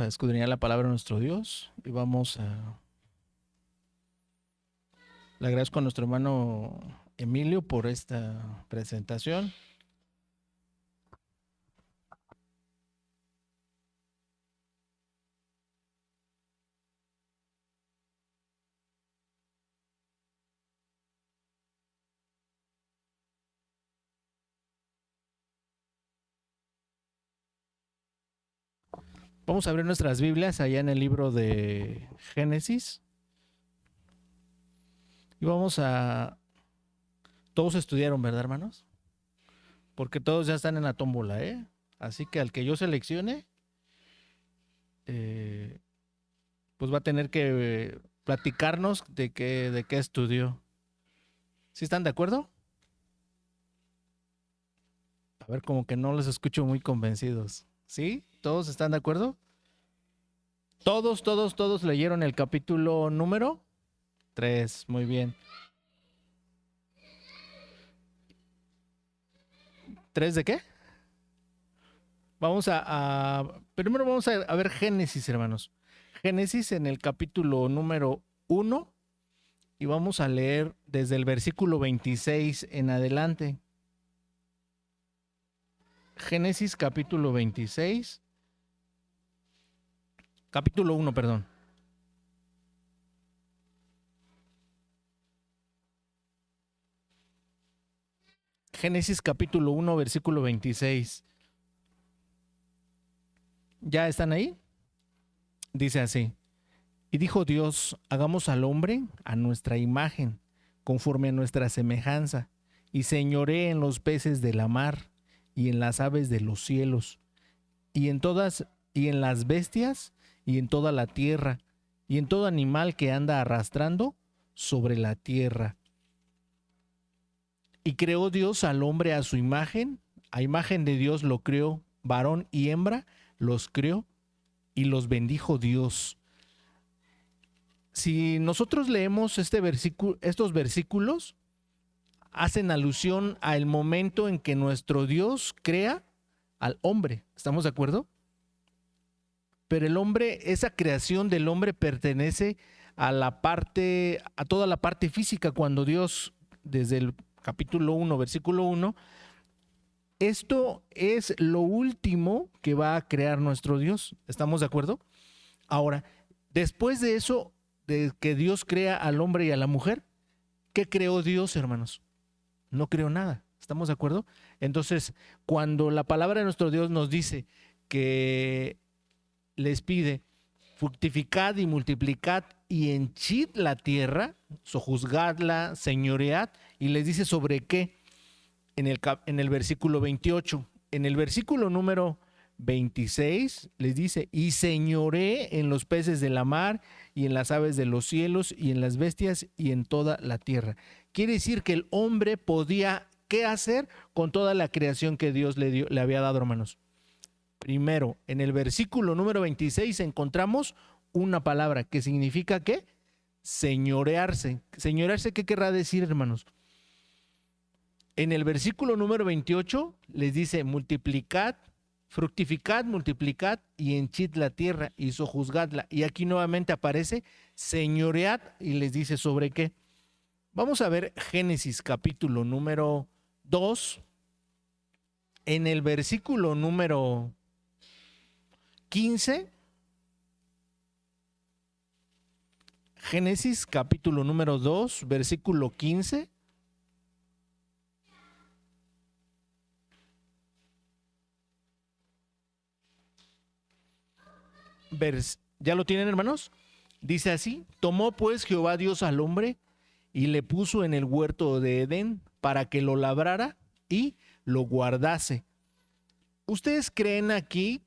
A escudriñar la palabra de nuestro Dios y vamos a... Le agradezco a nuestro hermano Emilio por esta presentación. Vamos a abrir nuestras Biblias allá en el libro de Génesis y vamos a... Todos estudiaron, ¿verdad, hermanos? Porque todos ya están en la tómbola, ¿eh? Así que al que yo seleccione, pues va a tener que platicarnos de qué estudió. ¿Sí están de acuerdo? A ver, como que no los escucho muy convencidos. ¿Sí? ¿Todos están de acuerdo? Todos leyeron el capítulo número 3. Muy bien. ¿3 de qué? Primero vamos a ver Génesis, hermanos. Génesis en el capítulo número 1 y vamos a leer desde el versículo 26 en adelante. Génesis capítulo 26. Capítulo 1, perdón. Génesis capítulo 1, versículo 26. ¿Ya están ahí? Dice así. Y dijo Dios, hagamos al hombre a nuestra imagen, conforme a nuestra semejanza, y señoree en los peces de la mar, y en las aves de los cielos, y en las bestias, y en toda la tierra, y en todo animal que anda arrastrando sobre la tierra. Y creó Dios al hombre a su imagen, a imagen de Dios lo creó, varón y hembra los creó, y los bendijo Dios. Si nosotros leemos estos versículos, hacen alusión al momento en que nuestro Dios crea al hombre. ¿Estamos de acuerdo? Pero el hombre, esa creación del hombre pertenece a toda la parte física. Cuando Dios, desde el capítulo 1, versículo 1, esto es lo último que va a crear nuestro Dios. ¿Estamos de acuerdo? Ahora, después de eso, de que Dios crea al hombre y a la mujer, ¿qué creó Dios, hermanos? No creó nada. ¿Estamos de acuerdo? Entonces, cuando la palabra de nuestro Dios nos dice que les pide fructificad y multiplicad y henchid la tierra, sojuzgadla, señoread, y les dice sobre qué en el versículo 28. En el versículo número 26 les dice, y señoré en los peces de la mar y en las aves de los cielos y en las bestias y en toda la tierra. Quiere decir que el hombre podía, ¿qué hacer con toda la creación que Dios le había dado, hermanos? Primero, en el versículo número 26 encontramos una palabra que significa ¿qué? Señorearse. Señorearse, ¿qué querrá decir, hermanos? En el versículo número 28 les dice, multiplicad, fructificad, multiplicad y henchid la tierra y sojuzgadla. Y aquí nuevamente aparece señoread y les dice sobre qué. Vamos a ver Génesis capítulo número 2. En el versículo número 15. Génesis capítulo número 2, versículo 15. ¿Ya lo tienen, hermanos? Dice así, tomó pues Jehová Dios al hombre y le puso en el huerto de Edén para que lo labrara y lo guardase. ¿Ustedes creen aquí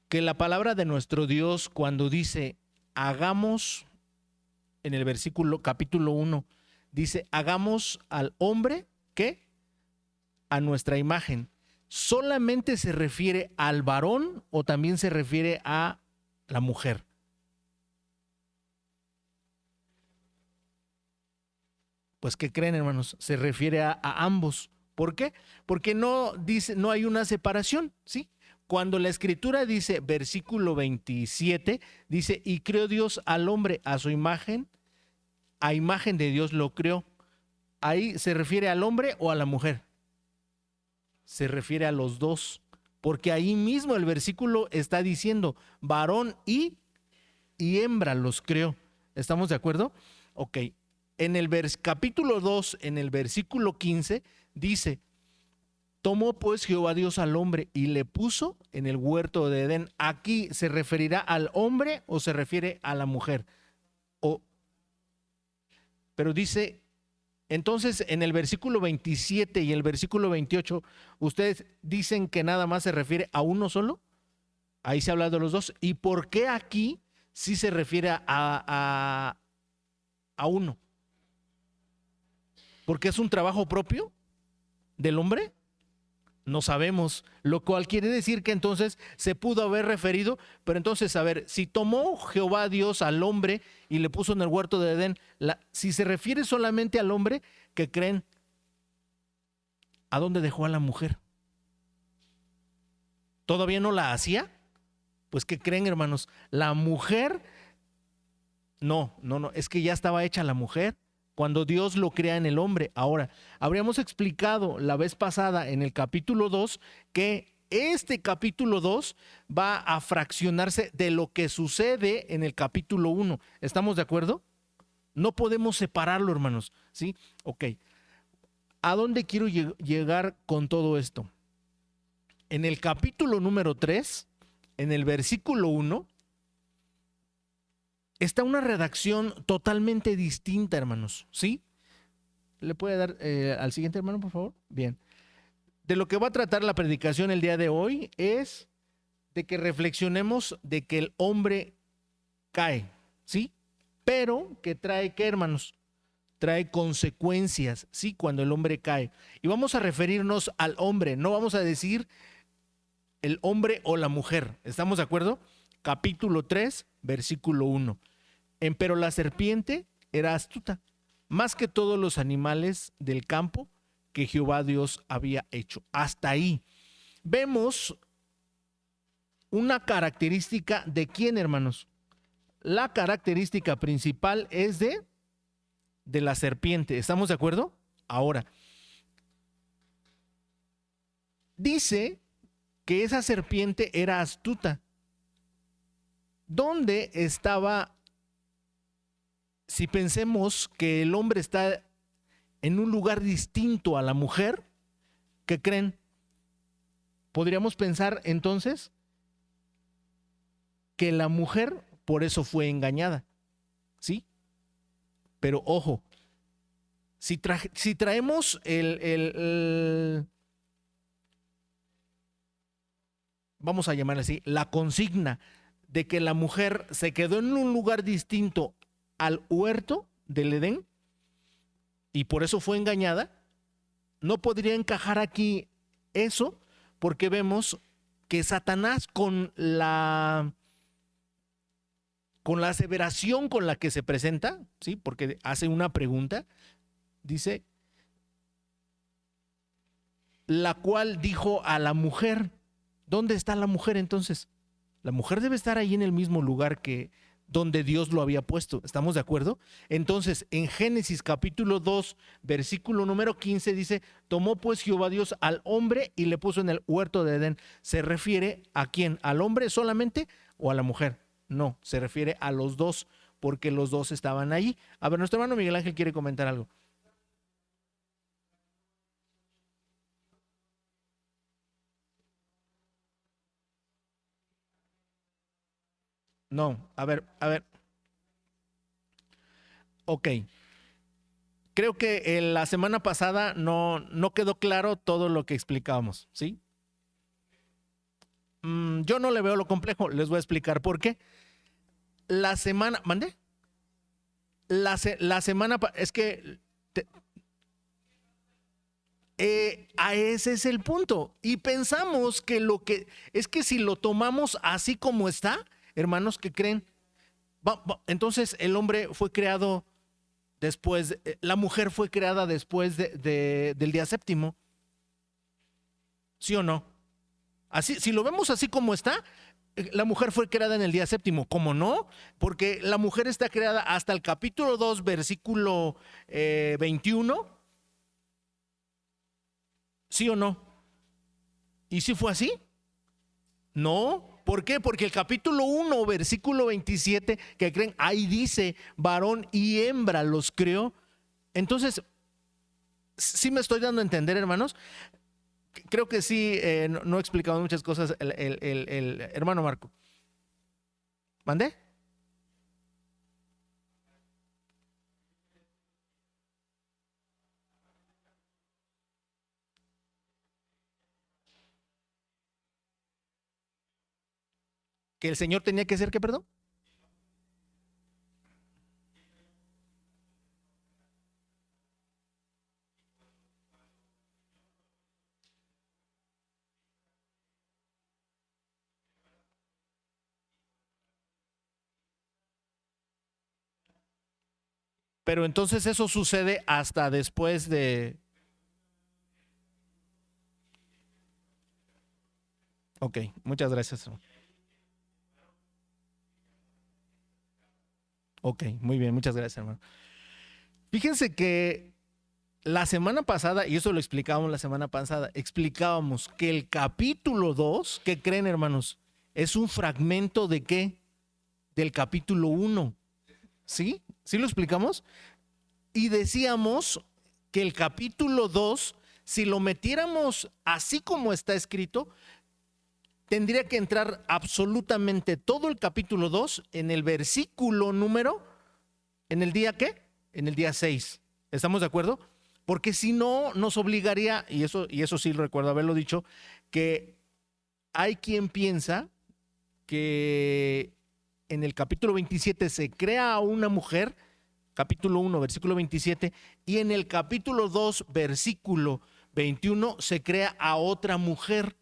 que la palabra de nuestro Dios cuando dice hagamos, en el versículo capítulo 1, dice hagamos al hombre, ¿qué? A nuestra imagen, ¿solamente se refiere al varón o también se refiere a la mujer? Pues, ¿qué creen, hermanos? Se refiere a ambos. ¿Por qué? Porque no dice, no hay una separación, ¿sí? Cuando la escritura dice, versículo 27, dice, y creó Dios al hombre a su imagen, a imagen de Dios lo creó. ¿Ahí se refiere al hombre o a la mujer? Se refiere a los dos, porque ahí mismo el versículo está diciendo, varón y hembra los creó. ¿Estamos de acuerdo? Ok. En el capítulo 2, en el versículo 15, dice, tomó pues Jehová Dios al hombre y le puso en el huerto de Edén. ¿Aquí se referirá al hombre o se refiere a la mujer? Pero dice, entonces en el versículo 27 y el versículo 28, ¿ustedes dicen que nada más se refiere a uno solo? Ahí se habla de los dos. ¿Y por qué aquí sí se refiere a uno? ¿Porque es un trabajo propio del hombre? No sabemos, lo cual quiere decir que entonces se pudo haber referido, pero entonces, a ver, si tomó Jehová Dios al hombre y le puso en el huerto de Edén, si se refiere solamente al hombre, ¿qué creen? ¿A dónde dejó a la mujer? ¿Todavía no la hacía? Pues, ¿qué creen, hermanos? La mujer, no, es que ya estaba hecha la mujer cuando Dios lo crea en el hombre. Ahora, habríamos explicado la vez pasada en el capítulo 2 que este capítulo 2 va a fraccionarse de lo que sucede en el capítulo 1. ¿Estamos de acuerdo? No podemos separarlo, hermanos. ¿Sí? Ok. ¿A dónde quiero llegar con todo esto? En el capítulo número 3, en el versículo 1, está una redacción totalmente distinta, hermanos, ¿sí? ¿Le puede dar al siguiente, hermano, por favor? Bien. De lo que va a tratar la predicación el día de hoy es de que reflexionemos de que el hombre cae, ¿sí? Pero que trae, ¿qué, hermanos? Trae consecuencias, ¿sí? Cuando el hombre cae. Y vamos a referirnos al hombre, no vamos a decir el hombre o la mujer. ¿Estamos de acuerdo? Capítulo 3, versículo 1. Pero la serpiente era astuta, más que todos los animales del campo que Jehová Dios había hecho. Hasta ahí. Vemos una característica de quién, hermanos. La característica principal es de la serpiente. ¿Estamos de acuerdo? Ahora, dice que esa serpiente era astuta. ¿Dónde estaba? Si pensemos que el hombre está en un lugar distinto a la mujer, ¿qué creen? Podríamos pensar entonces que la mujer por eso fue engañada, ¿sí? Pero ojo, si traemos vamos a llamarle así, la consigna de que la mujer se quedó en un lugar distinto al huerto del Edén y por eso fue engañada, no podría encajar aquí eso porque vemos que Satanás con la aseveración con la que se presenta, ¿sí? Porque hace una pregunta, dice, la cual dijo a la mujer, ¿dónde está la mujer entonces? La mujer debe estar ahí en el mismo lugar que donde Dios lo había puesto. ¿Estamos de acuerdo? Entonces, en Génesis capítulo 2, versículo número 15 dice, tomó pues Jehová Dios al hombre y le puso en el huerto de Edén. ¿Se refiere a quién? ¿Al hombre solamente o a la mujer? No, se refiere a los dos, porque los dos estaban allí. A ver, nuestro hermano Miguel Ángel quiere comentar algo. No, a ver. Ok. Creo que la semana pasada no quedó claro todo lo que explicábamos, ¿sí? Yo no le veo lo complejo, les voy a explicar por qué. La semana, ¿mande? La semana, es que ese es el punto. Y pensamos que es que si lo tomamos así como está, hermanos, ¿qué creen? Entonces el hombre fue creado después, la mujer fue creada después del día séptimo. ¿Sí o no? Así, si lo vemos así como está, la mujer fue creada en el día séptimo. ¿Cómo no? Porque la mujer está creada hasta el capítulo 2, versículo 21. ¿Sí o no? ¿Y si fue así? No. ¿Por qué? Porque el capítulo 1, versículo 27, que creen, ahí dice, varón y hembra los creó. Entonces, sí me estoy dando a entender, hermanos. Creo que sí, no he explicado muchas cosas el hermano Marco. ¿Mandé? ¿Que el Señor tenía que ser qué, perdón? Pero entonces eso sucede hasta después de... Ok, muchas gracias. Ok, muy bien, muchas gracias, hermano. Fíjense que la semana pasada, y eso lo explicábamos la semana pasada, explicábamos que el capítulo 2, ¿qué creen, hermanos? Es un fragmento de qué? Del capítulo 1. ¿Sí? ¿Sí lo explicamos? Y decíamos que el capítulo 2, si lo metiéramos así como está escrito, tendría que entrar absolutamente todo el capítulo 2 en el versículo número, ¿en el día qué? En el día 6. ¿Estamos de acuerdo? Porque si no, nos obligaría, y eso sí recuerdo haberlo dicho, que hay quien piensa que en el capítulo 27 se crea a una mujer, capítulo 1, versículo 27, y en el capítulo 2, versículo 21, se crea a otra mujer.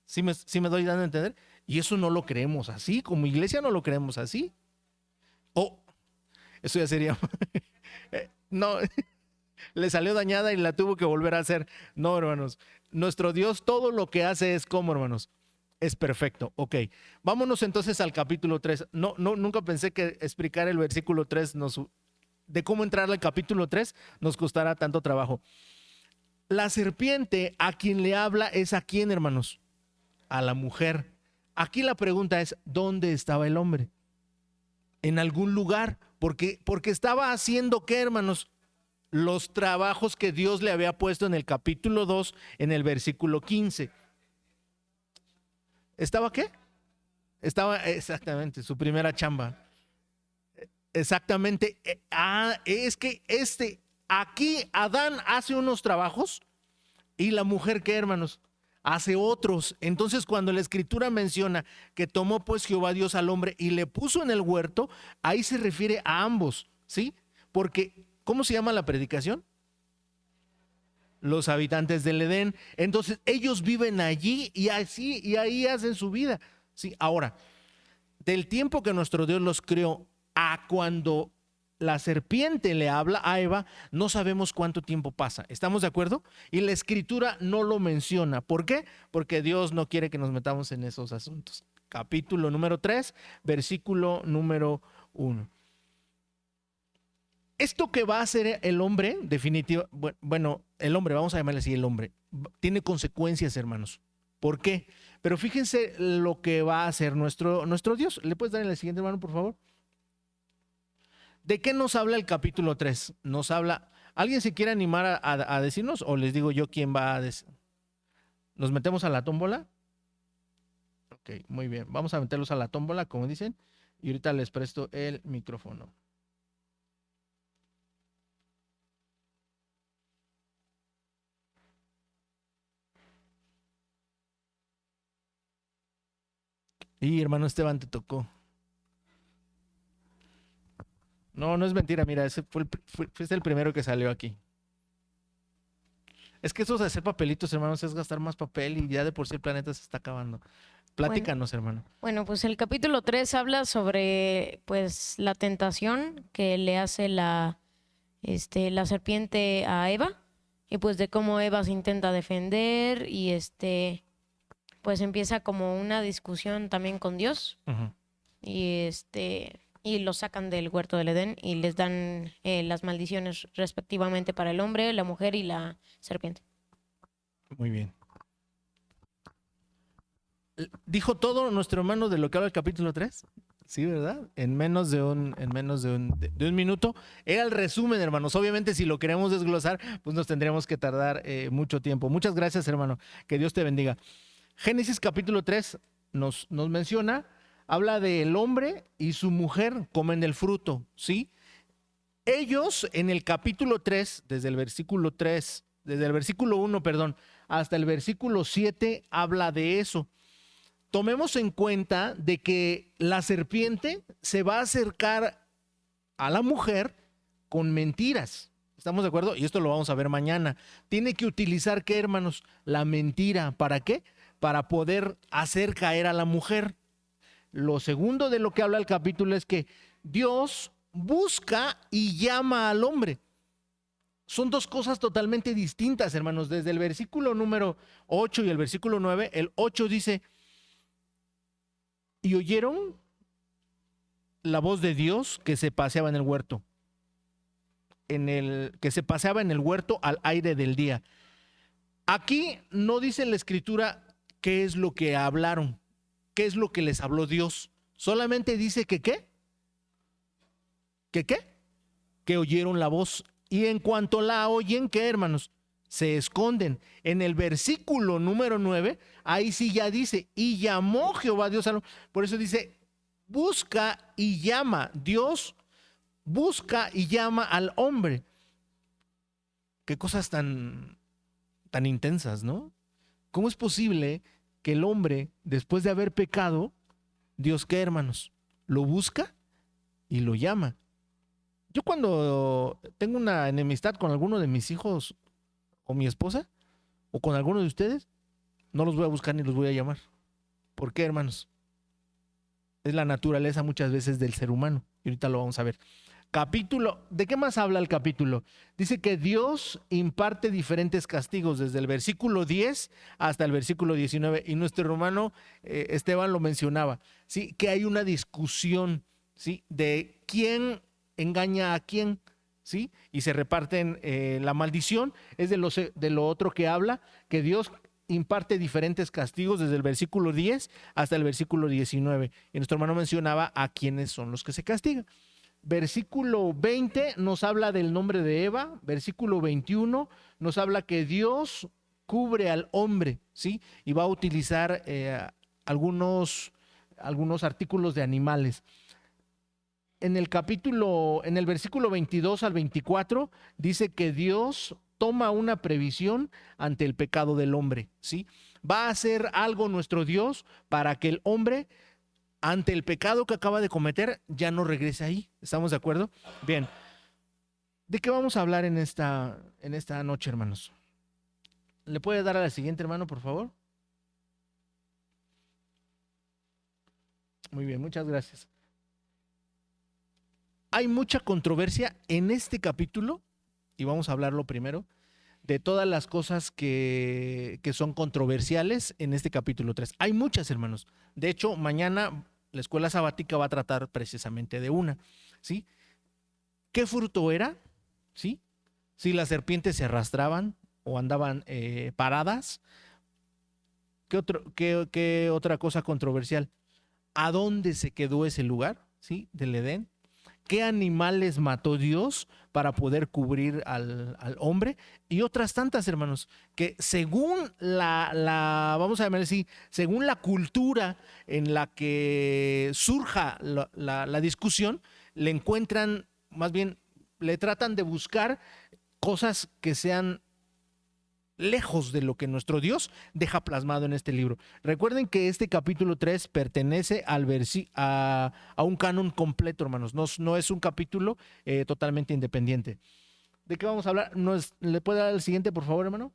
¿Sí me doy dando a entender? Y eso no lo creemos así, como iglesia no lo creemos así. Oh, eso ya sería... no, le salió dañada y la tuvo que volver a hacer. No, hermanos. Nuestro Dios todo lo que hace es como, hermanos. Es perfecto. Ok. Vámonos entonces al capítulo 3. No, nunca pensé que explicar el versículo 3 de cómo entrar al capítulo 3 nos costará tanto trabajo. La serpiente a quien le habla es a quién, hermanos. A la mujer. Aquí la pregunta es, ¿dónde estaba el hombre? En algún lugar. Porque estaba haciendo qué, hermanos, los trabajos que Dios le había puesto en el capítulo 2, en el versículo 15. ¿Estaba qué? Estaba exactamente, su primera chamba. Exactamente. Es que aquí Adán hace unos trabajos y la mujer, ¿qué, hermanos? Hace otros. Entonces, cuando la escritura menciona que tomó pues Jehová Dios al hombre y le puso en el huerto, ahí se refiere a ambos, ¿sí? Porque, ¿cómo se llama la predicación? Los habitantes del Edén. Entonces, ellos viven allí y así, y ahí hacen su vida. Sí, ahora, del tiempo que nuestro Dios los creó a cuando la serpiente le habla a Eva, no sabemos cuánto tiempo pasa. ¿Estamos de acuerdo? Y la escritura no lo menciona. ¿Por qué? Porque Dios no quiere que nos metamos en esos asuntos. Capítulo número 3, versículo número 1. Esto que va a hacer el hombre, definitivo, bueno, el hombre, vamos a llamarle así el hombre, tiene consecuencias, hermanos. ¿Por qué? Pero fíjense lo que va a hacer nuestro Dios. ¿Le puedes dar en el siguiente, hermano, por favor? ¿De qué nos habla el capítulo 3? Nos habla... ¿Alguien se quiere animar a decirnos o les digo yo quién va a decir? ¿Nos metemos a la tómbola? Ok, muy bien. Vamos a meterlos a la tómbola, como dicen, y ahorita les presto el micrófono. Y hermano Esteban, te tocó. No, no es mentira, mira, ese fuiste el primero que salió aquí. Es que eso de hacer papelitos, hermanos, es gastar más papel y ya de por sí el planeta se está acabando. Platícanos, hermano. Bueno, pues el capítulo 3 habla sobre pues la tentación que le hace la serpiente a Eva y pues de cómo Eva se intenta defender y pues empieza como una discusión también con Dios Ujú. y los sacan del huerto del Edén y les dan las maldiciones respectivamente para el hombre, la mujer y la serpiente. Muy bien. ¿Dijo todo nuestro hermano de lo que habla el capítulo 3? Sí, ¿verdad? En menos de un minuto. Era el resumen, hermanos. Obviamente, si lo queremos desglosar, pues nos tendríamos que tardar mucho tiempo. Muchas gracias, hermano. Que Dios te bendiga. Génesis capítulo 3 nos menciona, habla del hombre y su mujer comen del fruto, ¿sí? Ellos en el capítulo 3, desde el versículo 1, perdón, hasta el versículo 7, habla de eso. Tomemos en cuenta de que la serpiente se va a acercar a la mujer con mentiras. ¿Estamos de acuerdo? Y esto lo vamos a ver mañana. Tiene que utilizar, ¿qué, hermanos? La mentira. ¿Para qué? Para poder hacer caer a la mujer. Lo segundo de lo que habla el capítulo es que Dios busca y llama al hombre. Son dos cosas totalmente distintas, hermanos. Desde el versículo número 8 y el versículo 9, el 8 dice: y oyeron la voz de Dios que se paseaba en el huerto, que se paseaba en el huerto al aire del día. Aquí no dice en la escritura qué es lo que hablaron, qué es lo que les habló Dios. Solamente dice que ¿qué? Que oyeron la voz. Y en cuanto la oyen, ¿qué, hermanos? Se esconden. En el versículo número 9, ahí sí ya dice, y llamó Jehová a Dios. Por eso dice, busca y llama. Dios busca y llama al hombre. Qué cosas tan intensas, ¿no? ¿Cómo es posible que el hombre, después de haber pecado, Dios, ¿qué, hermanos? Lo busca y lo llama. Yo cuando tengo una enemistad con alguno de mis hijos o mi esposa o con alguno de ustedes, no los voy a buscar ni los voy a llamar. ¿Por qué, hermanos? Es la naturaleza muchas veces del ser humano. Y ahorita lo vamos a ver. Capítulo, ¿de qué más habla el capítulo? Dice que Dios imparte diferentes castigos desde el versículo 10 hasta el versículo 19. Y nuestro hermano Esteban lo mencionaba, ¿sí? Que hay una discusión, ¿sí? De quién engaña a quién, ¿sí? Y se reparten la maldición. Es de lo otro que habla, que Dios imparte diferentes castigos desde el versículo 10 hasta el versículo 19. Y nuestro hermano mencionaba a quiénes son los que se castigan. Versículo 20 nos habla del nombre de Eva. Versículo 21 nos habla que Dios cubre al hombre, ¿sí? Y va a utilizar algunos artículos de animales. En el versículo 22 al 24, dice que Dios toma una previsión ante el pecado del hombre, ¿sí? Va a hacer algo nuestro Dios para que el hombre, ante el pecado que acaba de cometer, ya no regrese ahí. ¿Estamos de acuerdo? Bien. ¿De qué vamos a hablar en esta noche, hermanos? ¿Le puede dar a la siguiente, hermano, por favor? Muy bien, muchas gracias. Hay mucha controversia en este capítulo, y vamos a hablarlo primero, de todas las cosas que son controversiales en este capítulo 3. Hay muchas, hermanos. De hecho, mañana la escuela sabática va a tratar precisamente de una, ¿sí? ¿Qué fruto era? ¿Sí? Si las serpientes se arrastraban o andaban paradas. ¿Qué otra cosa controversial? ¿A dónde se quedó ese lugar? ¿Sí? Del Edén. ¿Qué animales mató Dios para poder cubrir al hombre? Y otras tantas, hermanos, que según vamos a llamar así, según la cultura en la que surja la discusión, le encuentran, más bien, le tratan de buscar cosas que sean lejos de lo que nuestro Dios deja plasmado en este libro. Recuerden que este capítulo 3 pertenece a un canon completo, hermanos. No es un capítulo totalmente independiente. ¿De qué vamos a hablar? ¿Le puede dar el siguiente, por favor, hermano?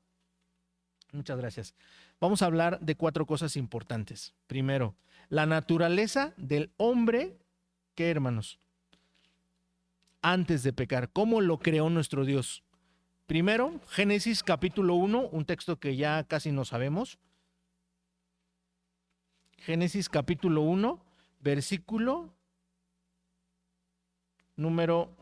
Muchas gracias. Vamos a hablar de 4 cosas importantes. Primero, la naturaleza del hombre, ¿qué, hermanos? Antes de pecar, ¿cómo lo creó nuestro Dios? Primero, Génesis capítulo 1, un texto que ya casi no sabemos. Génesis capítulo 1, versículo número,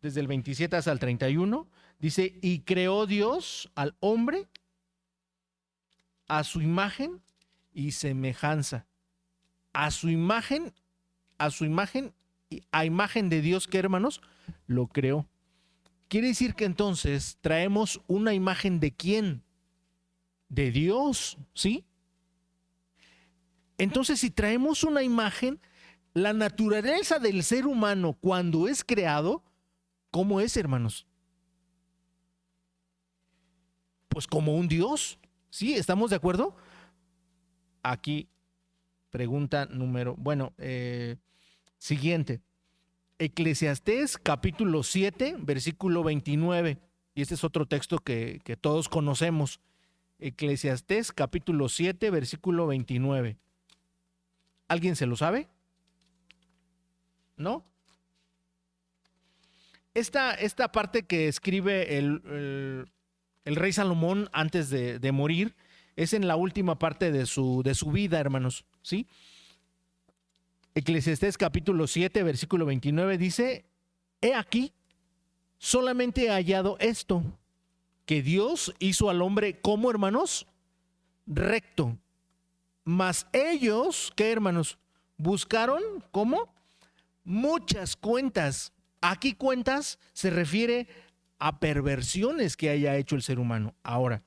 desde el 27 hasta el 31, dice, y creó Dios al hombre a su imagen y semejanza. A su imagen, y a imagen de Dios, que hermanos, lo creó. Quiere decir que entonces traemos una imagen de quién? De Dios, ¿sí? Entonces, si traemos una imagen, la naturaleza del ser humano cuando es creado, ¿cómo es, hermanos? Pues como un Dios, ¿sí? ¿Estamos de acuerdo? Aquí, pregunta siguiente. Eclesiastés capítulo 7, versículo 29. Y este es otro texto que todos conocemos. Eclesiastés capítulo 7, versículo 29. ¿Alguien se lo sabe? ¿No? Esta parte que escribe el rey Salomón antes de morir es en la última parte de su vida, hermanos, ¿sí? Eclesiastés capítulo 7, versículo 29 dice, he aquí, solamente he hallado esto, que Dios hizo al hombre como, hermanos, recto. Mas ellos, ¿qué, hermanos? Buscaron, ¿cómo? Muchas cuentas. Aquí cuentas se refiere a perversiones que haya hecho el ser humano. Ahora,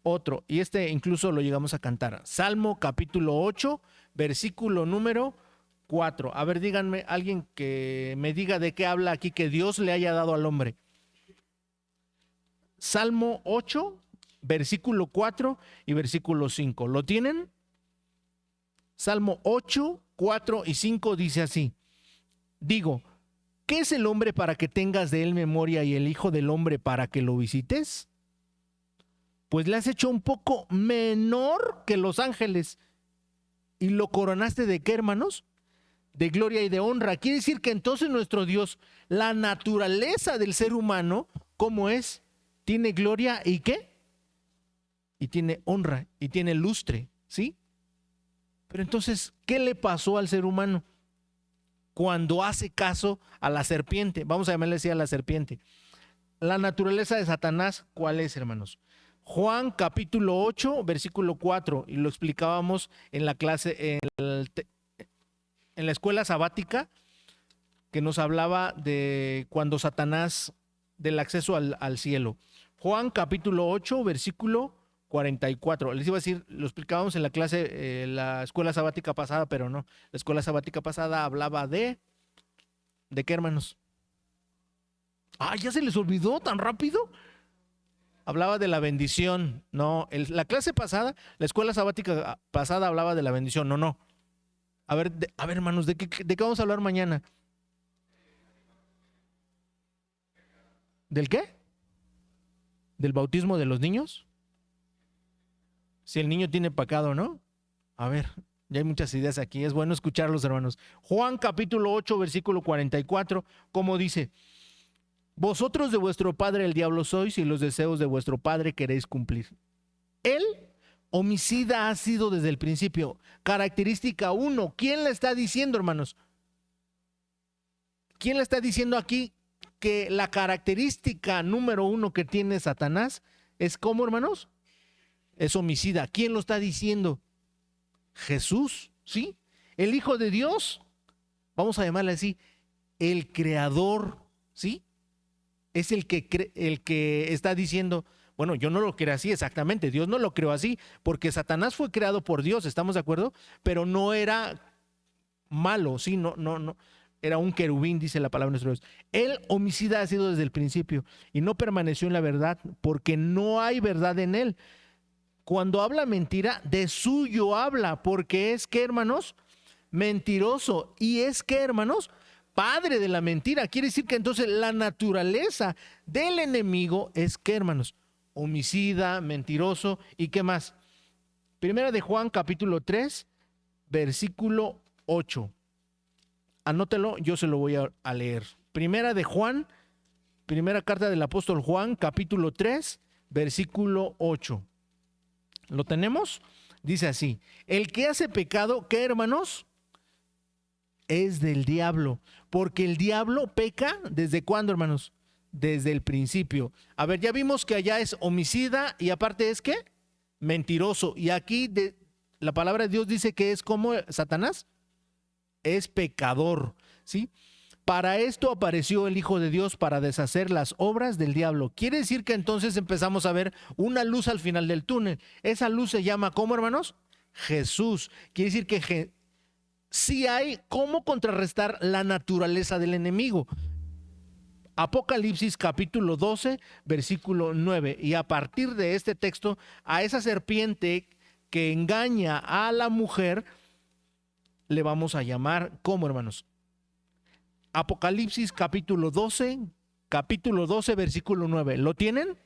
otro, y este incluso lo llegamos a cantar. Salmo capítulo 8, versículo número 4. A ver, díganme, alguien que me diga de qué habla aquí que Dios le haya dado al hombre. Salmo 8, versículo 4 y versículo 5. ¿Lo tienen? Salmo 8, 4 y 5 dice así. Digo, ¿qué es el hombre para que tengas de él memoria y el hijo del hombre para que lo visites? Pues le has hecho un poco menor que los ángeles y lo coronaste ¿de qué, hermanos? De gloria y de honra. Quiere decir que entonces nuestro Dios, la naturaleza del ser humano, ¿cómo es? Tiene gloria y ¿qué? Y tiene honra y tiene lustre, ¿sí? Pero entonces, ¿qué le pasó al ser humano cuando hace caso a la serpiente? Vamos a llamarle así a la serpiente. La naturaleza de Satanás, ¿cuál es, hermanos? Juan capítulo 8, versículo 4, y lo explicábamos en la clase, en la escuela sabática, que nos hablaba de cuando Satanás, del acceso al cielo. Juan capítulo 8, versículo 44. Les iba a decir, lo explicábamos en la clase, la escuela sabática pasada, pero no. La escuela sabática pasada hablaba ¿de qué, hermanos? Ah, ¿ya se les olvidó tan rápido? Hablaba de la bendición. No, la clase pasada, la escuela sabática pasada hablaba de la bendición. No. A ver, hermanos, ¿de qué vamos a hablar mañana? ¿Del qué? ¿Del bautismo de los niños? Si el niño tiene pecado, ¿no? A ver, ya hay muchas ideas aquí. Es bueno escucharlos, hermanos. Juan capítulo 8, versículo 44, ¿cómo dice? Vosotros de vuestro padre el diablo sois y los deseos de vuestro padre queréis cumplir. Él, homicida, ha sido desde el principio. Característica 1. ¿Quién le está diciendo, hermanos? ¿Quién le está diciendo aquí que la característica número 1 que tiene Satanás es cómo, hermanos? Es homicida. ¿Quién lo está diciendo? Jesús, ¿sí? El Hijo de Dios, vamos a llamarle así, el creador, ¿sí? Es el que está diciendo, bueno, yo no lo creo así exactamente, Dios no lo creó así, porque Satanás fue creado por Dios, ¿estamos de acuerdo? Pero no era malo, ¿sí? No, era un querubín, dice la palabra de nuestro Dios. Él, homicida, ha sido desde el principio y no permaneció en la verdad, porque no hay verdad en él. Cuando habla mentira, de suyo habla, porque es que, hermanos, mentiroso. Y es que, hermanos, padre de la mentira. Quiere decir que entonces la naturaleza del enemigo es que, hermanos, homicida, mentiroso. ¿Y qué más? Primera de Juan, capítulo 3, versículo 8. Anótelo, yo se lo voy a leer. Primera de Juan, primera carta del apóstol Juan, capítulo 3, versículo 8. ¿Lo tenemos? Dice así: el que hace pecado, ¿qué, hermanos? Es del diablo, porque el diablo peca, ¿desde cuándo, hermanos? Desde el principio. A ver, ya vimos que allá es homicida y aparte es ¿qué? Mentiroso. Y aquí la palabra de Dios dice que es como Satanás, es pecador, ¿sí? Para esto apareció el Hijo de Dios, para deshacer las obras del diablo. Quiere decir que entonces empezamos a ver una luz al final del túnel. Esa luz se llama, ¿cómo, hermanos? Jesús. Quiere decir que sí hay cómo contrarrestar la naturaleza del enemigo. Apocalipsis capítulo 12, versículo 9. Y a partir de este texto, a esa serpiente que engaña a la mujer, le vamos a llamar, ¿cómo, hermanos? Apocalipsis capítulo 12, versículo 9. ¿Lo tienen?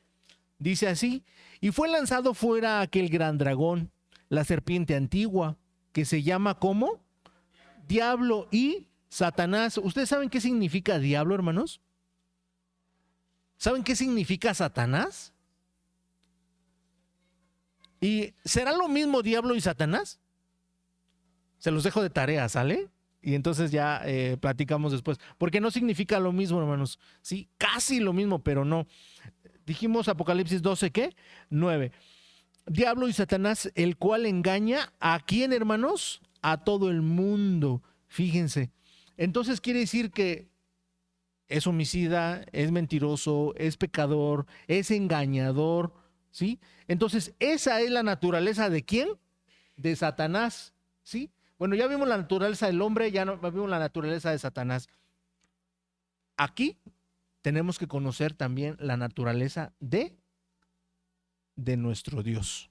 Dice así: y fue lanzado fuera aquel gran dragón, la serpiente antigua, que se llama ¿cómo? Diablo y Satanás. ¿Ustedes saben qué significa diablo, hermanos? ¿Saben qué significa Satanás? ¿Y será lo mismo diablo y Satanás? Se los dejo de tarea, ¿sale? Y entonces ya platicamos después. Porque no significa lo mismo, hermanos. Sí, casi lo mismo, pero no. Dijimos Apocalipsis 12, ¿qué? 9. Diablo y Satanás, el cual engaña ¿a quién, hermanos? A todo el mundo. Fíjense. Entonces quiere decir que es homicida, es mentiroso, es pecador, es engañador, ¿sí? Entonces, esa es la naturaleza ¿de quién? De Satanás, ¿sí? Bueno, ya vimos la naturaleza del hombre, ya no vimos la naturaleza de Satanás. Aquí tenemos que conocer también la naturaleza de nuestro Dios,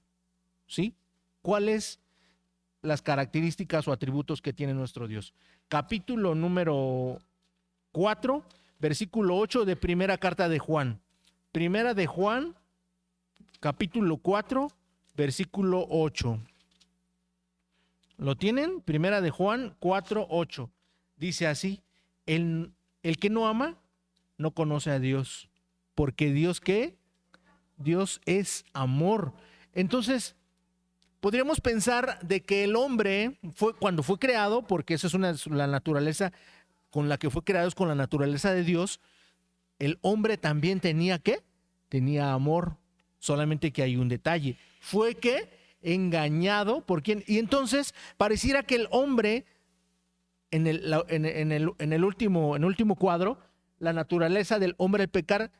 ¿sí? ¿Cuáles las características o atributos que tiene nuestro Dios? Capítulo número 4, versículo 8 de primera carta de Juan. Primera de Juan, capítulo 4, versículo 8. ¿Lo tienen? Primera de Juan 4, 8. Dice así: el que no ama no conoce a Dios, porque Dios ¿qué? Dios es amor. Entonces, podríamos pensar de que el hombre cuando fue creado, porque esa es la naturaleza con la que fue creado, es con la naturaleza de Dios, el hombre también tenía ¿qué? Tenía amor, solamente que hay un detalle. Fue que engañado por quién. Y entonces pareciera que el hombre en el último cuadro, la naturaleza del hombre al pecar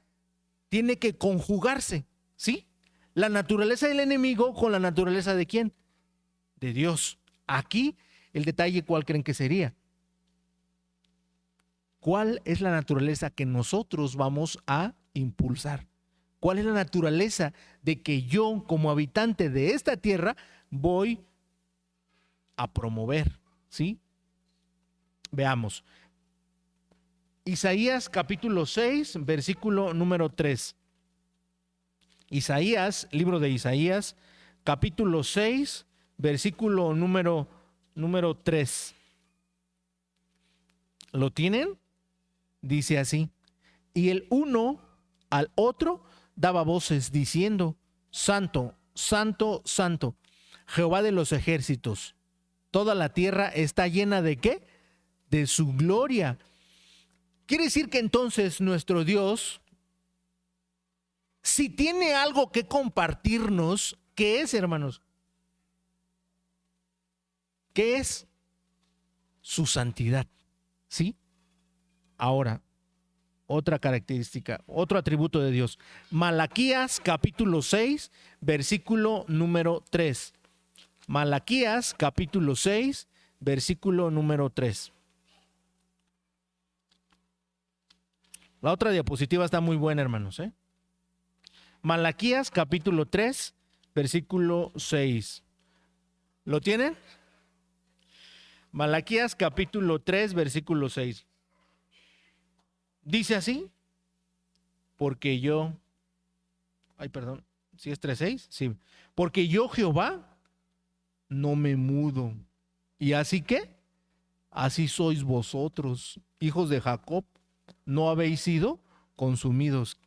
tiene que conjugarse, ¿sí? La naturaleza del enemigo con la naturaleza ¿de quién? De Dios. Aquí el detalle, ¿cuál creen que sería? ¿Cuál es la naturaleza que nosotros vamos a impulsar? ¿Cuál es la naturaleza de que yo, como habitante de esta tierra, voy a promover? ¿Sí? Veamos. Isaías capítulo 6, versículo número 3. Isaías, libro de Isaías, capítulo 6, versículo número 3. ¿Lo tienen? Dice así: y el uno al otro daba voces diciendo: Santo, Santo, Santo, Jehová de los ejércitos. Toda la tierra está llena ¿de qué? De su gloria. Quiere decir que entonces nuestro Dios, si tiene algo que compartirnos, ¿qué es, hermanos? ¿Qué es? Su santidad, ¿sí? Ahora, otra característica, otro atributo de Dios. Malaquías capítulo 6, versículo número 3. Malaquías capítulo 6, versículo número 3. La otra diapositiva está muy buena, hermanos, ¿eh? Malaquías capítulo 3, versículo 6. ¿Lo tienen? Malaquías capítulo 3, versículo 6. Dice así: porque yo, ¿sí es 3:6? Sí. Porque yo, Jehová, no me mudo. Y así que, así sois vosotros, hijos de Jacob, no habéis sido consumidos.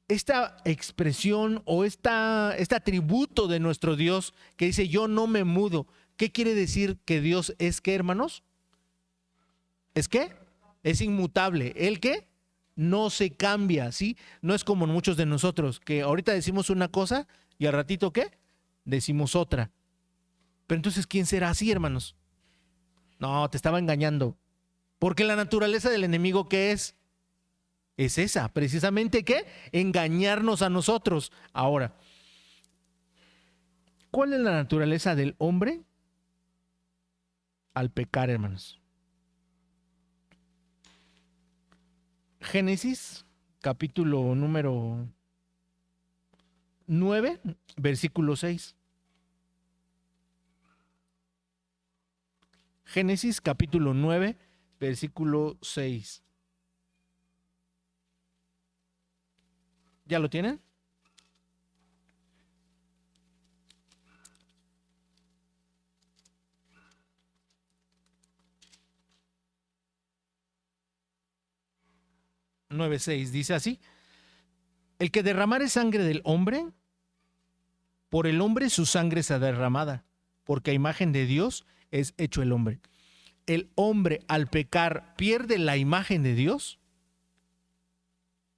esta expresión o este atributo de nuestro Dios que dice yo no me mudo, ¿qué quiere decir que Dios es qué, hermanos? ¿Es qué? Es inmutable. ¿El qué? No se cambia, ¿sí? No es como muchos de nosotros, que ahorita decimos una cosa y al ratito ¿qué? Decimos otra. Pero entonces, ¿quién será así, hermanos? No, te estaba engañando. Porque la naturaleza del enemigo, ¿qué es? Es esa, precisamente, ¿qué? Engañarnos a nosotros. Ahora, ¿cuál es la naturaleza del hombre al pecar, hermanos? Génesis, capítulo número 9, versículo 6. Génesis, capítulo 9, versículo 6. ¿Ya lo tienen? Nueve seis dice así: el que derramare sangre del hombre, por el hombre su sangre será derramada, porque a imagen de Dios es hecho el hombre. ¿El hombre al pecar pierde la imagen de Dios?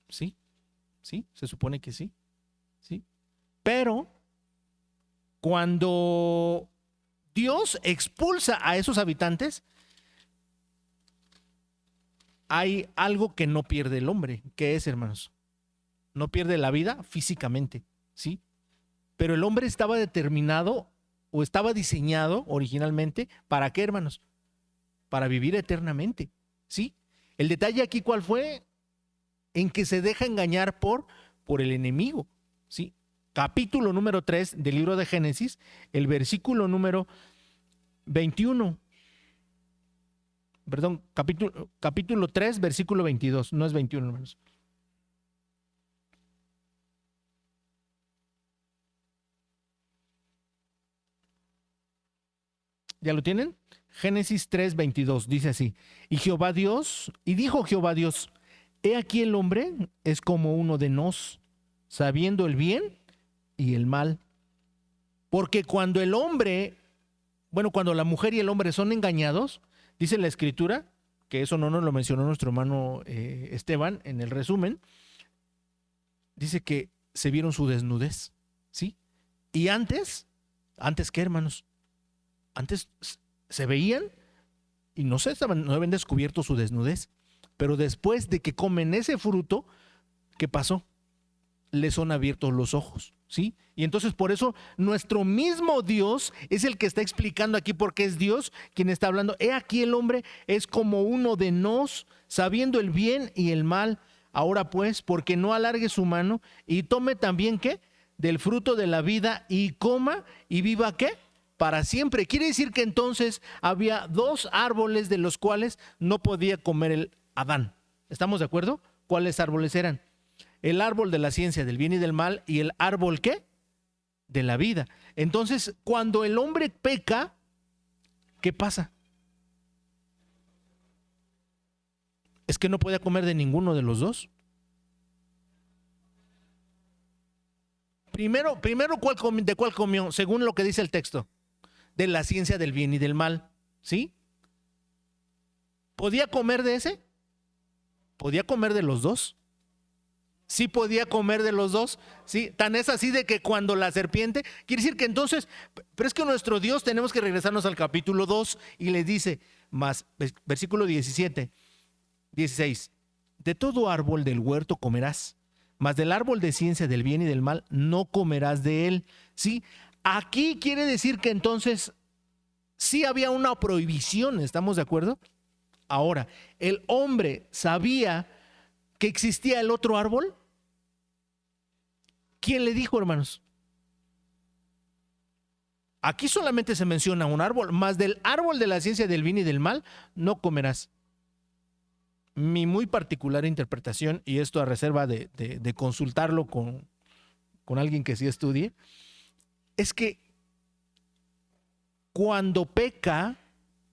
Sí, sí, se supone que sí, sí. Pero cuando Dios expulsa a esos habitantes, hay algo que no pierde el hombre. ¿Qué es, hermanos? No pierde la vida físicamente, ¿sí? Pero el hombre estaba determinado o estaba diseñado originalmente, ¿para qué, hermanos? Para vivir eternamente, ¿sí? El detalle aquí, ¿cuál fue? En que se deja engañar por el enemigo, ¿sí? Capítulo número 3 del libro de Génesis, el versículo número 21. Perdón, capítulo 3, versículo 22, no es 21, hermanos. ¿Ya lo tienen? Génesis 3, 22, dice así: y Jehová Dios, y dijo Jehová Dios, he aquí el hombre es como uno de nos, sabiendo el bien y el mal. Porque cuando el hombre, cuando la mujer y el hombre son engañados, dice la Escritura, que eso no nos lo mencionó nuestro hermano Esteban en el resumen, dice que se vieron su desnudez, ¿sí? Y antes ¿qué, hermanos? Antes se veían y no habían descubierto su desnudez. Pero después de que comen ese fruto, ¿qué pasó? Les son abiertos los ojos, ¿sí? Y entonces por eso nuestro mismo Dios es el que está explicando aquí, porque es Dios quien está hablando. He aquí el hombre es como uno de nos, sabiendo el bien y el mal. Ahora pues, porque no alargue su mano y tome también, ¿qué? Del fruto de la vida y coma y viva, ¿qué? Para siempre. Quiere decir que entonces había dos árboles de los cuales no podía comer el Adán. ¿Estamos de acuerdo? ¿Cuáles árboles eran? El árbol de la ciencia del bien y del mal y el árbol, ¿qué? De la vida. Entonces, cuando el hombre peca, ¿qué pasa? Es que no podía comer de ninguno de los dos. Primero, ¿de cuál comió? Según lo que dice el texto. De la ciencia del bien y del mal, ¿sí? ¿Podía comer de ese? ¿Podía comer de los dos? Sí podía comer de los dos, sí, tan es así de que cuando la serpiente, quiere decir que entonces, pero es que nuestro Dios, tenemos que regresarnos al capítulo 2 y le dice, más, versículo 17, 16, de todo árbol del huerto comerás, mas del árbol de ciencia del bien y del mal no comerás de él, ¿sí? Aquí quiere decir que entonces sí había una prohibición, ¿estamos de acuerdo? Ahora, ¿el hombre sabía que existía el otro árbol? ¿Quién le dijo, hermanos? Aquí solamente se menciona un árbol, más del árbol de la ciencia del bien y del mal no comerás. Mi muy particular interpretación, y esto a reserva de consultarlo con alguien que sí estudie, es que cuando peca,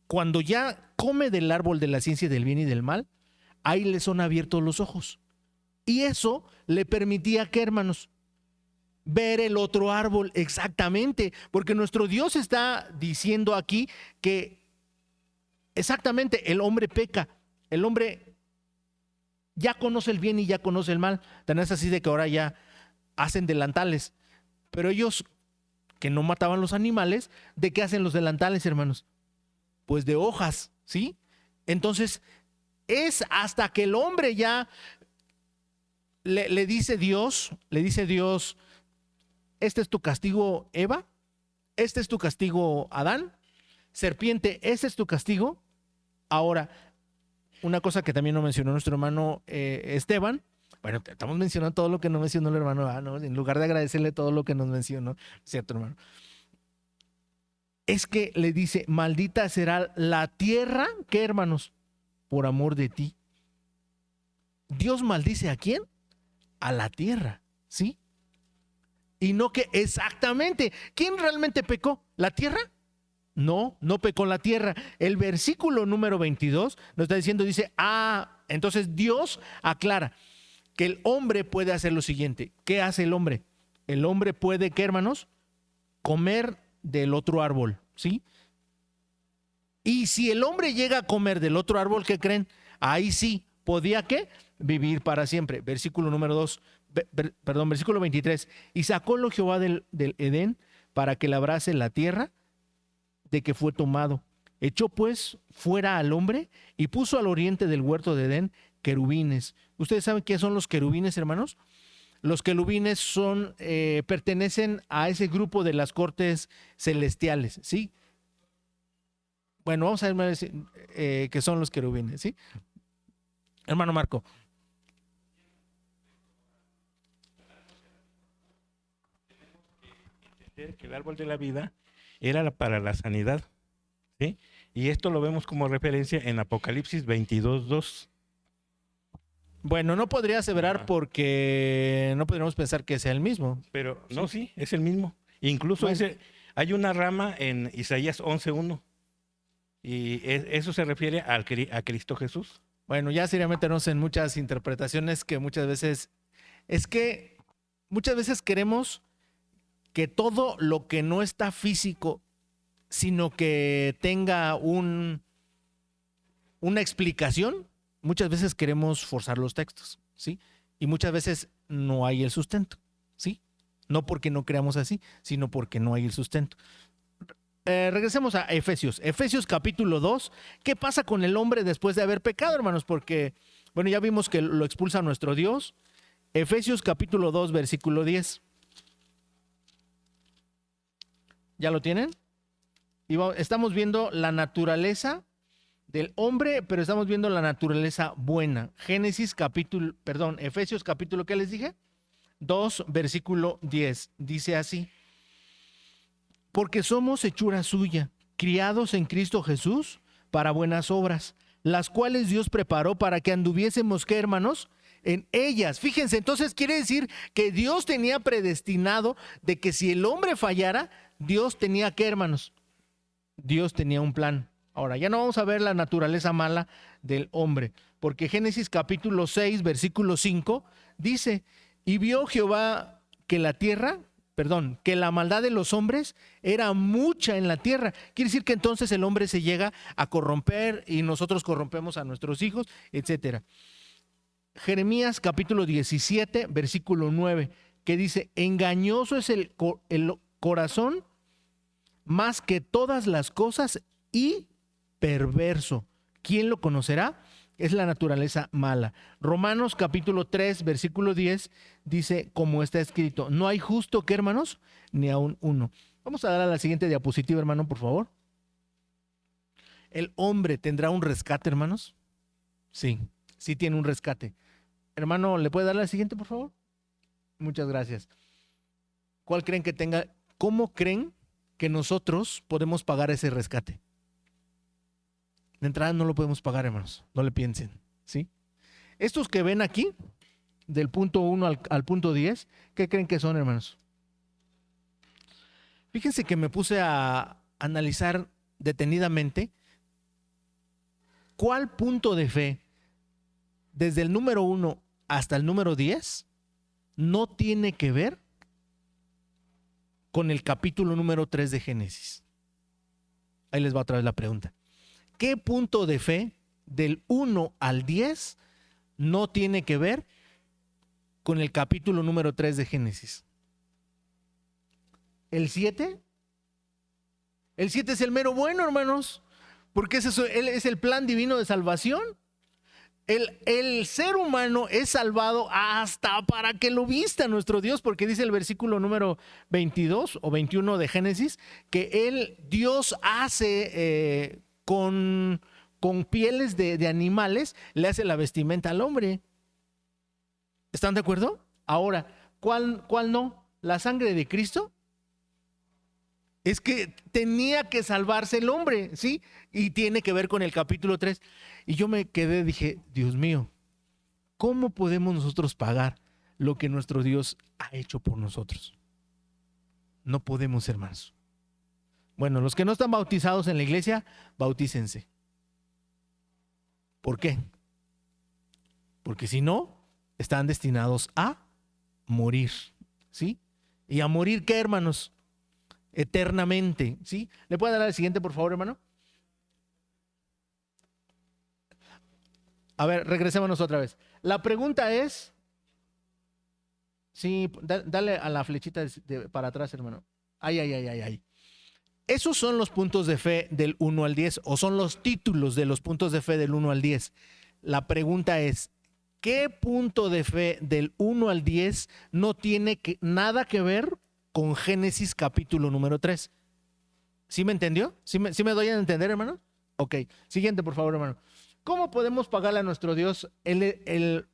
cuando ya come del árbol de la ciencia del bien y del mal, ahí le son abiertos los ojos. Y eso le permitía, ¿qué, hermanos? Ver el otro árbol, exactamente, porque nuestro Dios está diciendo aquí que exactamente el hombre peca, el hombre ya conoce el bien y ya conoce el mal, tan es así de que ahora ya hacen delantales, pero ellos que no mataban los animales, ¿de qué hacen los delantales, hermanos? Pues de hojas, ¿sí? Entonces es hasta que el hombre ya le dice Dios, este es tu castigo, Eva, este es tu castigo, Adán, serpiente, este es tu castigo. Ahora, una cosa que también no mencionó nuestro hermano Esteban, bueno, estamos mencionando todo lo que no mencionó el hermano, ¿no? En lugar de agradecerle todo lo que nos mencionó, ¿cierto, hermano? Es que le dice, maldita será la tierra, ¿qué, hermanos? Por amor de ti. Dios maldice ¿a quién? A la tierra, ¿sí? Y no que exactamente, ¿quién realmente pecó? ¿La tierra? No, no pecó la tierra. El versículo número 22 nos está diciendo, dice, entonces Dios aclara que el hombre puede hacer lo siguiente. ¿Qué hace el hombre? El hombre puede, ¿qué, hermanos? Comer del otro árbol, ¿sí? Y si el hombre llega a comer del otro árbol, ¿qué creen? Ahí sí, ¿podía qué? Vivir para siempre. Versículo número 2, versículo 23. Y sacólo Jehová del Edén para que labrase la tierra de que fue tomado. Echó pues fuera al hombre y puso al oriente del huerto de Edén querubines. ¿Ustedes saben qué son los querubines, hermanos? Los querubines pertenecen a ese grupo de las cortes celestiales, ¿sí? Bueno, vamos a ver qué son los querubines, ¿sí? Hermano Marco. Que el árbol de la vida era para la sanidad, ¿sí? Y esto lo vemos como referencia en Apocalipsis 22:2. Bueno, no podría aseverar porque no podríamos pensar que sea el mismo. Pero no, sí, es el mismo. Incluso Bueno. hay una rama en Isaías 11:1 y eso se refiere a Cristo Jesús. Bueno, ya sería meternos en muchas interpretaciones que muchas veces queremos que todo lo que no está físico, sino que tenga una explicación, muchas veces queremos forzar los textos, ¿sí? Y muchas veces no hay el sustento, ¿sí? No porque no creamos así, sino porque no hay el sustento. Regresemos a Efesios. Efesios capítulo 2. ¿Qué pasa con el hombre después de haber pecado, hermanos? Porque, bueno, ya vimos que lo expulsa nuestro Dios. Efesios capítulo 2, versículo 10. ¿Ya lo tienen? Y estamos viendo la naturaleza del hombre, pero estamos viendo la naturaleza buena. Efesios capítulo, ¿qué les dije? 2, versículo 10. Dice así. Porque somos hechura suya, criados en Cristo Jesús para buenas obras, las cuales Dios preparó para que anduviésemos, ¿qué, hermanos? En ellas. Fíjense, entonces quiere decir que Dios tenía predestinado de que si el hombre fallara, Dios tenía, ¿qué, hermanos? Dios tenía un plan. Ahora, ya no vamos a ver la naturaleza mala del hombre, porque Génesis capítulo 6, versículo 5, dice, y vio Jehová que que la maldad de los hombres era mucha en la tierra. Quiere decir que entonces el hombre se llega a corromper y nosotros corrompemos a nuestros hijos, etcétera. Jeremías capítulo 17, versículo 9, que dice, engañoso es el corazón más que todas las cosas y perverso. ¿Quién lo conocerá? Es la naturaleza mala. Romanos capítulo 3, versículo 10 dice, como está escrito, no hay justo, ¿qué, hermanos? Ni aun uno. Vamos a dar a la siguiente diapositiva, hermano, por favor. ¿El hombre tendrá un rescate, hermanos? Sí, sí tiene un rescate. Hermano, ¿le puede dar a la siguiente, por favor? Muchas gracias. ¿Cuál creen que tenga? ¿Cómo creen que nosotros podemos pagar ese rescate? De entrada no lo podemos pagar, hermanos. No le piensen, ¿sí? Estos que ven aquí, del punto 1 al punto 10, ¿qué creen que son, hermanos? Fíjense que me puse a analizar detenidamente cuál punto de fe, desde el número 1 hasta el número 10 no tiene que ver con el capítulo número 3 de Génesis. Ahí les va otra vez la pregunta. ¿Qué punto de fe del 1 al 10 no tiene que ver con el capítulo número 3 de Génesis? ¿El 7? El 7 es el mero bueno, hermanos, porque él es el plan divino de salvación. El ser humano es salvado hasta para que lo vista nuestro Dios, porque dice el versículo número 22 o 21 de Génesis, que Dios hace con pieles de animales, le hace la vestimenta al hombre. ¿Están de acuerdo? Ahora, ¿cuál no? ¿La sangre de Cristo? Es que tenía que salvarse el hombre, ¿sí? Y tiene que ver con el capítulo 3. Y yo me quedé, dije, Dios mío, ¿cómo podemos nosotros pagar lo que nuestro Dios ha hecho por nosotros? No podemos, hermanos. Bueno, los que no están bautizados en la iglesia, bautícense. ¿Por qué? Porque si no, están destinados a morir, ¿sí? ¿Y a morir qué, hermanos? Eternamente, ¿sí? ¿Le puede dar al siguiente, por favor, hermano? A ver, regresémonos otra vez. La pregunta es, sí, dale a la flechita para atrás, hermano. Ay. Esos son los puntos de fe del 1 al 10, o son los títulos de los puntos de fe del 1 al 10. La pregunta es, ¿qué punto de fe del 1 al 10 no tiene nada que ver con Génesis capítulo número 3? ¿Sí me entendió? ¿Sí me doy a entender, hermano? Ok, siguiente, por favor, hermano. ¿Cómo podemos pagarle a nuestro Dios el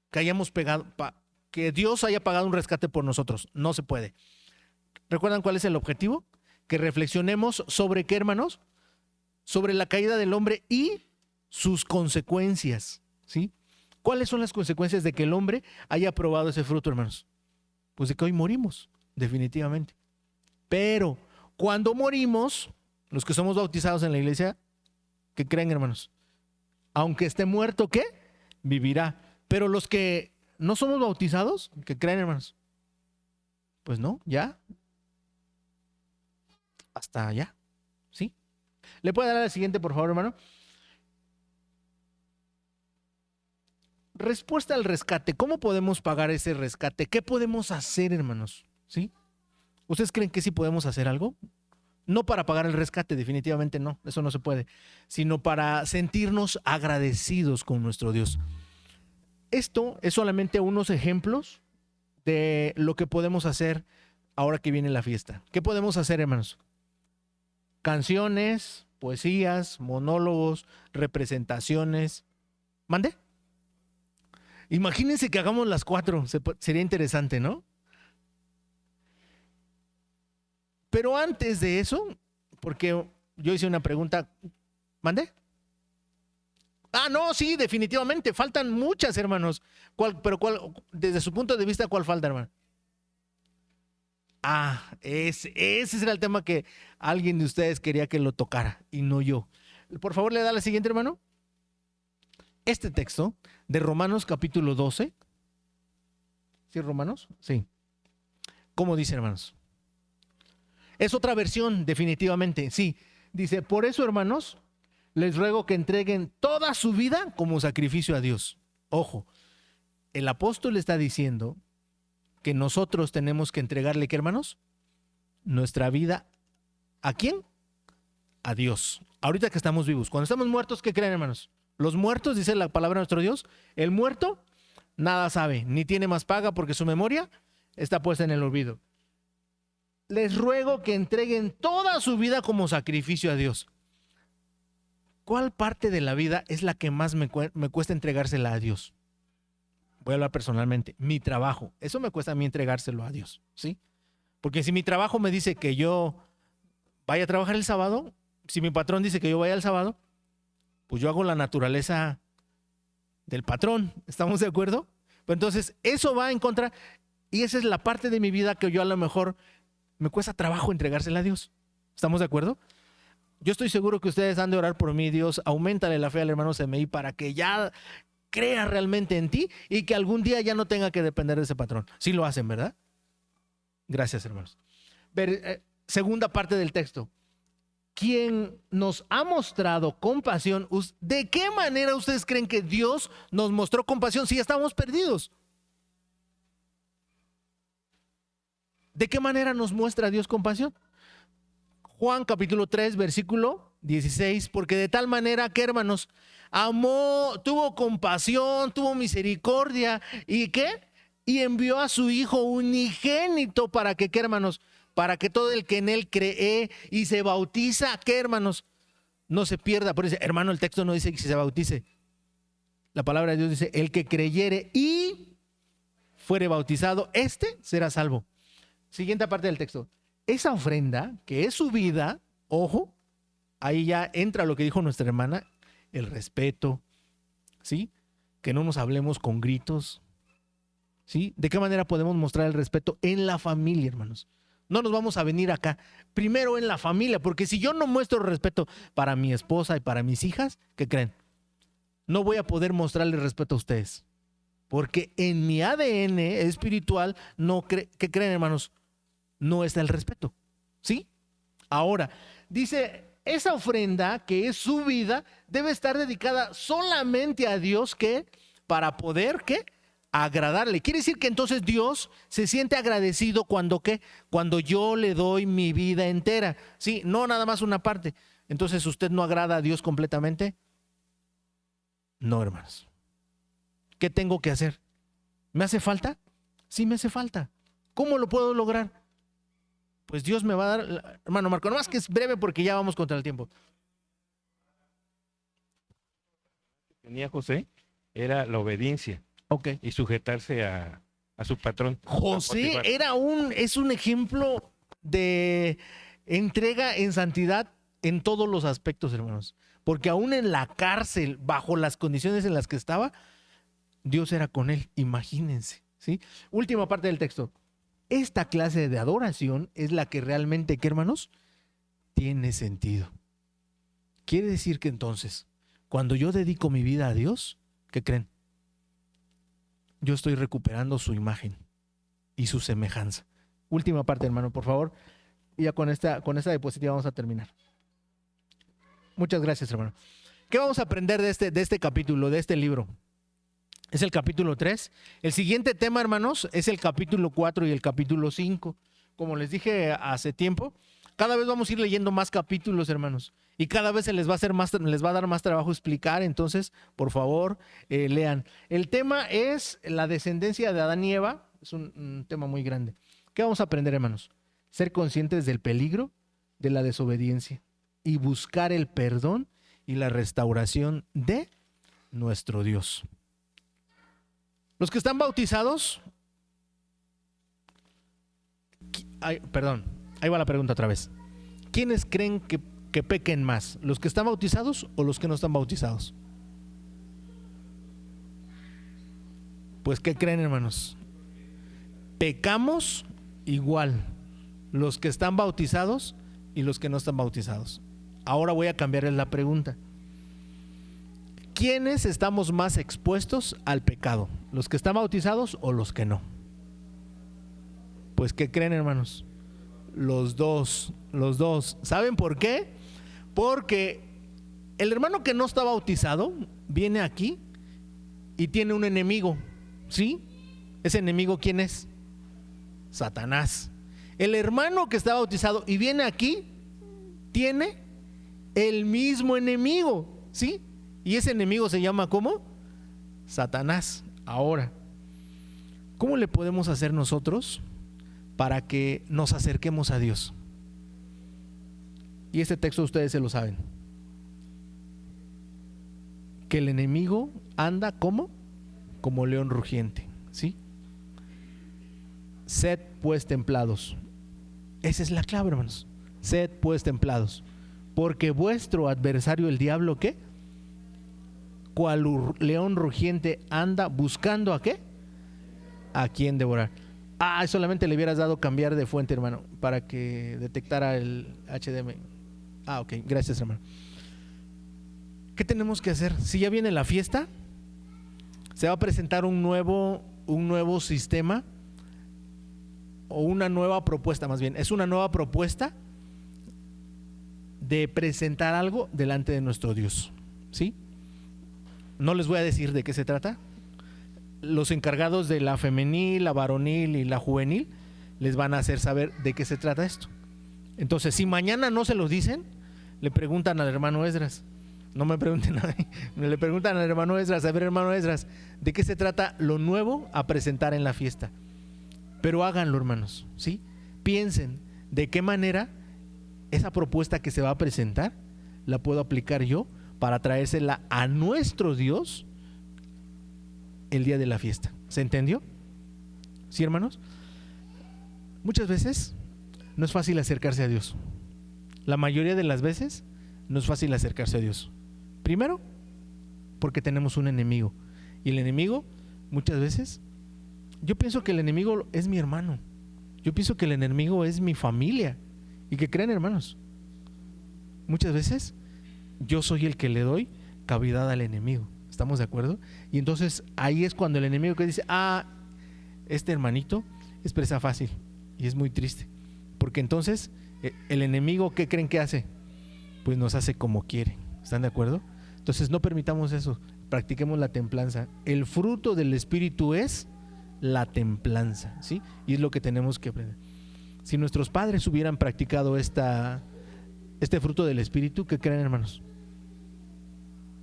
que hayamos pagado, que Dios haya pagado un rescate por nosotros? No se puede. ¿Recuerdan cuál es el objetivo? Que reflexionemos sobre qué, hermanos, sobre la caída del hombre y sus consecuencias, ¿sí? ¿Cuáles son las consecuencias de que el hombre haya probado ese fruto, hermanos? Pues de que hoy morimos, definitivamente. Pero cuando morimos, los que somos bautizados en la iglesia, ¿qué creen, hermanos? Aunque esté muerto, ¿qué? Vivirá. Pero los que no somos bautizados, ¿qué creen, hermanos? Pues no, ya. Hasta allá, ¿sí? ¿Le puede dar al siguiente, por favor, hermano? Respuesta al rescate. ¿Cómo podemos pagar ese rescate? ¿Qué podemos hacer, hermanos? ¿Sí? ¿Ustedes creen que sí podemos hacer algo? No para pagar el rescate, definitivamente no, eso no se puede, sino para sentirnos agradecidos con nuestro Dios. Esto es solamente unos ejemplos de lo que podemos hacer ahora que viene la fiesta. ¿Qué podemos hacer, hermanos? Canciones, poesías, monólogos, representaciones. ¿Mande? Imagínense que hagamos las 4, sería interesante, ¿no? Pero antes de eso, porque yo hice una pregunta, ¿mande? Ah, no, sí, definitivamente, faltan muchas, hermanos. Pero desde su punto de vista, ¿cuál falta, hermano? Ah, ese era el tema que alguien de ustedes quería que lo tocara y no yo. Por favor, le da la siguiente, hermano. Este texto de Romanos capítulo 12. ¿Sí, Romanos? Sí. ¿Cómo dice, hermanos? Es otra versión, definitivamente, sí. Dice, por eso, hermanos, les ruego que entreguen toda su vida como sacrificio a Dios. Ojo, el apóstol está diciendo que nosotros tenemos que entregarle, ¿qué, hermanos? Nuestra vida, ¿a quién? A Dios. Ahorita que estamos vivos. Cuando estamos muertos, ¿qué creen, hermanos? Los muertos, dice la palabra de nuestro Dios, el muerto nada sabe, ni tiene más paga porque su memoria está puesta en el olvido. Les ruego que entreguen toda su vida como sacrificio a Dios. ¿Cuál parte de la vida es la que más me cuesta entregársela a Dios? Voy a hablar personalmente. Mi trabajo. Eso me cuesta a mí entregárselo a Dios, ¿sí? Porque si mi trabajo me dice que yo vaya a trabajar el sábado, si mi patrón dice que yo vaya el sábado, pues yo hago la naturaleza del patrón. ¿Estamos de acuerdo? Pues entonces, eso va en contra, y esa es la parte de mi vida que yo a lo mejor me cuesta trabajo entregársela a Dios. ¿Estamos de acuerdo? Yo estoy seguro que ustedes han de orar por mí. Dios, auméntale la fe al hermano CMI para que ya crea realmente en ti y que algún día ya no tenga que depender de ese patrón. Sí lo hacen, ¿verdad? Gracias, hermanos. Segunda parte del texto. Quien nos ha mostrado compasión, ¿de qué manera ustedes creen que Dios nos mostró compasión si ya estábamos perdidos? ¿De qué manera nos muestra Dios compasión? Juan capítulo 3, versículo 16, porque de tal manera que, hermanos, amó, tuvo compasión, tuvo misericordia, ¿y qué? Y envió a su Hijo unigénito para que, ¿qué, hermanos? Para que todo el que en él cree y se bautiza, ¿qué, hermanos? No se pierda. Por eso, hermano, el texto no dice que se bautice. La palabra de Dios dice, el que creyere y fuere bautizado, este será salvo. Siguiente parte del texto. Esa ofrenda, que es su vida, ojo, ahí ya entra lo que dijo nuestra hermana, el respeto, ¿sí? Que no nos hablemos con gritos, ¿sí? ¿De qué manera podemos mostrar el respeto? En la familia, hermanos. No nos vamos a venir acá. Primero en la familia, porque si yo no muestro respeto para mi esposa y para mis hijas, ¿qué creen? No voy a poder mostrarle respeto a ustedes. Porque en mi ADN espiritual, ¿qué creen, hermanos? No está el respeto, ¿sí? Ahora, dice, esa ofrenda que es su vida debe estar dedicada solamente a Dios, ¿qué? Para poder, ¿qué? Agradarle. Quiere decir que entonces Dios se siente agradecido cuando, ¿qué? Cuando yo le doy mi vida entera, ¿sí? No nada más una parte. Entonces, ¿usted no agrada a Dios completamente? No, hermanos. ¿Qué tengo que hacer? ¿Me hace falta? Sí, me hace falta. ¿Cómo lo puedo lograr? Pues Dios me va a dar, hermano Marco, nomás que es breve porque ya vamos contra el tiempo. Tenía José era la obediencia. Ok. Y sujetarse a su patrón. José es un ejemplo de entrega en santidad en todos los aspectos, hermanos. Porque aún en la cárcel, bajo las condiciones en las que estaba, Dios era con él, imagínense, ¿sí? Última parte del texto. Esta clase de adoración es la que realmente, ¿qué, hermanos? Tiene sentido. Quiere decir que entonces, cuando yo dedico mi vida a Dios, ¿qué creen? Yo estoy recuperando su imagen y su semejanza. Última parte, hermano, por favor. Y ya con esta diapositiva vamos a terminar. Muchas gracias, hermano. ¿Qué vamos a aprender de este capítulo, de este libro? Es el capítulo 3. El siguiente tema, hermanos, es el capítulo 4 y el capítulo 5. Como les dije hace tiempo, cada vez vamos a ir leyendo más capítulos, hermanos. Y cada vez les va a dar más trabajo explicar. Entonces, por favor, lean. El tema es la descendencia de Adán y Eva. Es un tema muy grande. ¿Qué vamos a aprender, hermanos? Ser conscientes del peligro de la desobediencia y buscar el perdón y la restauración de nuestro Dios. Los que están bautizados, perdón, ahí va la pregunta otra vez. ¿Quiénes creen que pequen más? ¿Los que están bautizados o los que no están bautizados? Pues, ¿qué creen, hermanos? Pecamos igual los que están bautizados y los que no están bautizados. Ahora voy a cambiarles la pregunta. ¿Quiénes estamos más expuestos al pecado? ¿Los que están bautizados o los que no? Pues, ¿qué creen, hermanos? Los dos. ¿Saben por qué? Porque el hermano que no está bautizado viene aquí y tiene un enemigo, ¿sí? ¿Ese enemigo quién es? Satanás. El hermano que está bautizado y viene aquí tiene el mismo enemigo, ¿sí? Y ese enemigo se llama ¿cómo? Satanás. Ahora, ¿cómo le podemos hacer nosotros para que nos acerquemos a Dios? Y este texto ustedes se lo saben. Que el enemigo anda ¿cómo? Como león rugiente, ¿sí? Sed pues templados. Esa es la clave, hermanos. Sed pues templados. Porque vuestro adversario el diablo, ¿qué? Cual león rugiente anda buscando ¿a qué? A quién devorar. Solamente le hubieras dado cambiar de fuente, hermano, para que detectara el HDMI. Ok, gracias, hermano. ¿Qué tenemos que hacer? Si ya viene la fiesta, se va a presentar un nuevo sistema o una nueva propuesta, más bien, es una nueva propuesta de presentar algo delante de nuestro Dios, ¿sí? No les voy a decir de qué se trata. Los encargados de la femenil, la varonil y la juvenil les van a hacer saber de qué se trata esto. Entonces, si mañana no se los dicen, le preguntan al hermano Esdras. No me pregunten a mí, le preguntan al hermano Esdras, a ver, hermano Esdras, ¿de qué se trata lo nuevo a presentar en la fiesta? Pero háganlo, hermanos, ¿sí? Piensen de qué manera esa propuesta que se va a presentar la puedo aplicar yo para traérsela a nuestro Dios el día de la fiesta. ¿Se entendió? ¿Sí, hermanos? Muchas veces no es fácil acercarse a Dios. La mayoría de las veces no es fácil acercarse a Dios. Primero, porque tenemos un enemigo. Y el enemigo, muchas veces, yo pienso que el enemigo es mi hermano. Yo pienso que el enemigo es mi familia. Y que crean, hermanos, muchas veces yo soy el que le doy cavidad al enemigo. ¿Estamos de acuerdo? Y entonces ahí es cuando el enemigo que dice, este hermanito es presa fácil. Y es muy triste. Porque entonces el enemigo, ¿qué creen que hace? Pues nos hace como quiere. ¿Están de acuerdo? Entonces no permitamos eso. Practiquemos la templanza. El fruto del Espíritu es la templanza, ¿sí? Y es lo que tenemos que aprender. Si nuestros padres hubieran practicado este fruto del Espíritu, ¿qué creen, hermanos?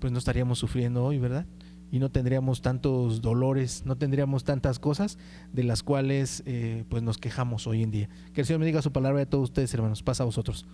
Pues no estaríamos sufriendo hoy, ¿verdad? Y no tendríamos tantos dolores, no tendríamos tantas cosas de las cuales pues nos quejamos hoy en día. Que el Señor me diga su palabra de todos ustedes, hermanos. Pasa a vosotros.